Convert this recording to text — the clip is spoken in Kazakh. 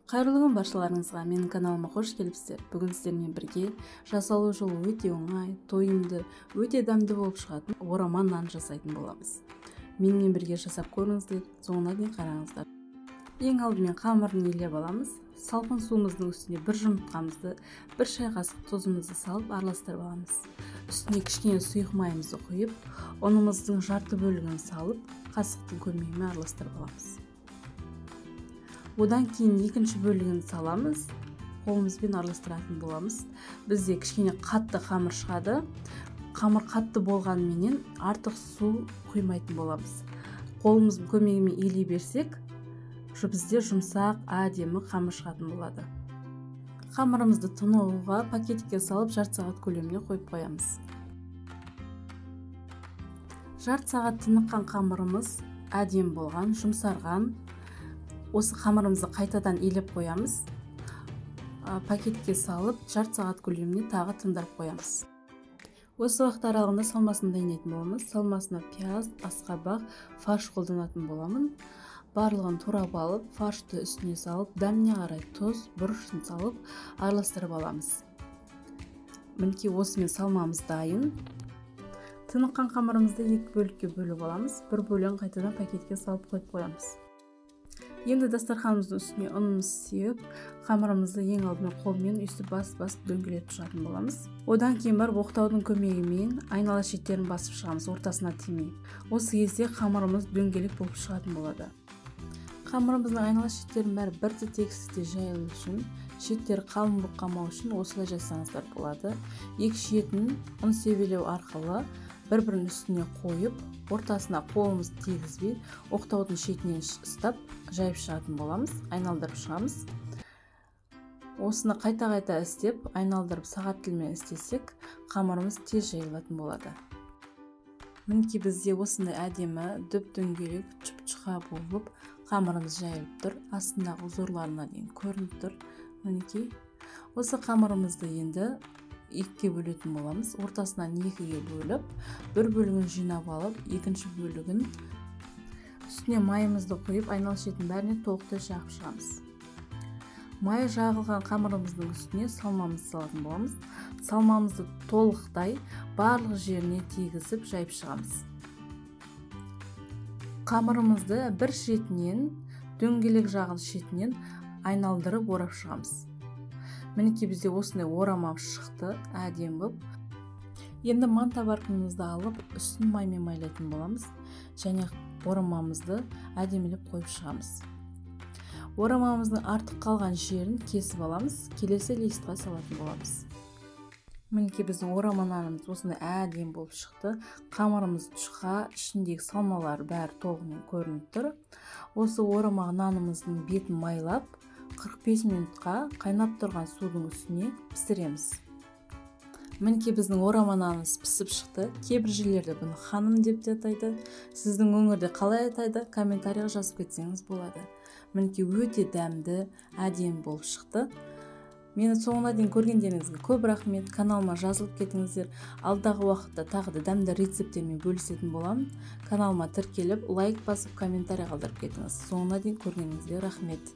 Қайырлы күн баршаларыңызға, менің каналыма қош келіпсіздер. Бүгін сіздермен бірге жасалу жолы өте оңай, тойымды, өте дәмді болып шығатын орама нан жасайтын боламыз. Менімен бірге жасап көріңіздер, соңына дейін қараңыздар. Ең алдымен қамырын елеп аламыз. Салқын суымыздың үстіне бір жұмыртқамызды, бір шай қасық тұзымызды салып араластырып аламыз. Үстіне кішкене сұйық майымызды құйып, ұнымыздың жарты бөлігін салып, қасықтың көмегімен араластырып аламыз. Одан кейін екінші бөлігін саламыз, қолымызбен араластыратын боламыз. Бізде кішкене қатты қамыр шығады. Қамыр қатты болғанменен артық су құймайтын боламыз. Қолымыздың көмегімен елей берсек, бізде жұмсақ, әдемі қамыр шығатын болады. Қамырымызды тұнығуға пакетикке салып жарты сағат көлеміне қойып қоямыз. Жарты сағат тыныққан қамырымыз әдемі болған, жұмсарған. Осы қамырымызды қайтадан елеп қоямыз. Пакетке салып, жарты сағат көлеміне тағы тындырып қоямыз. Осы уақыт аралығында салмасын дайындайтын боламыз. Салмасына пияз, асқабақ, фарш қолданатын боламын. Барлығын турап алып, фаршты үстіне салып, дәміне қарай тұз, бұрышын салып, араластырып аламыз. Мінекей осымен салмамыз дайын. Тыныққан қамырымызды екі бөлікке бөліп аламыз. Бір бөлігін қайтадан пакетке салып қойып қоямыз. Енді дастарханымыздың үстіне ұнымызды сеуіп, қамырымызды ең алдымен қолмен үсті басып дөңгелетіп шығатын боламыз. Одан кейін барып оқтаудың көмегімен айнала шеттерін басып шығамыз, ортасына тимей. Осы кезде қамырымыз дөңгелек болып шығатын болады. Қамырымыздың айнала шеттерін бәрі бірдей тегістікте жайылу үшін, шеттері қалың болып қалмау үшін осылай жасаңыздар болады. Екі шетін ұн себелеу арқылы бір-бірінің үстіне қойып, ортасына қолымызды тигізбей, оқтаудың шетінен ұстап, жайып шығатын боламыз, айналдырып шығамыз. Осыны қайта-қайта істеп, айналдырып сағат тілмен істесек, қамырымыз тез жайылатын болады. Мінекей бізде осындай әдемі, дөп-дөңгелек, жұп-жұқа болып, қамырымыз жайылып тұр. Астындағы узорларына дейін көрініп тұр. Мінекей. Осы қамырымызды енді екіге бөлетін боламыз. Ортасынан екіге бөліп, бір бөлігін жинап алып, екінші бөлігін үстіне майымызды құйып, айнала шетін бәріне толықтай жағып шығамыз. Майы жағылған қамырымыздың үстіне салмамызды салатын боламыз. Салмамызды толықтай барлық жеріне тигізіп жайып шығамыз. Қамырымызды бір шетінен, дөңгелек жағын шетінен айналдырып орап шығамыз. Мінекей бізде осындай орамам шықты, әдемі болып. Енді манта барқынымызды алып, үстін маймен майлайтын боламыз. Және орамамызды әдемілеп қойып шығамыз. Орамамыздың артық қалған жерін кесіп аламыз, келесі листқа салатын боламыз. Мінекей біздің орама нанымыз осындай әдемі болып шықты. Қамырымыз жұқа, ішіндегі салмалар бәрі толығымен көрініп тұр. Осы орама нанымыздың бетін майлап, 45 минутқа қайнап тұрған судың үстіне пісіреміз. Мінекей біздің орама нанымыз пісіп шықты. Кейбір жерлерде бұны ханым деп те атайды. Сіздің өңірде қалай атайды, комментарийға жазып кетсеңіз болады. Мінекей өте дәмді, әдемі болып шықты. Мені соңына дейін көргендеріңізге көп рахмет. Каналыма жазылып кетіңіздер. Алдағы уақытта тағы да дәмді рецептермен бөлісетін боламын. Каналыма тіркеліп, лайк басып, комментарий қалдырып кетіңіз. Соңына дейін көргеніңізге рахмет.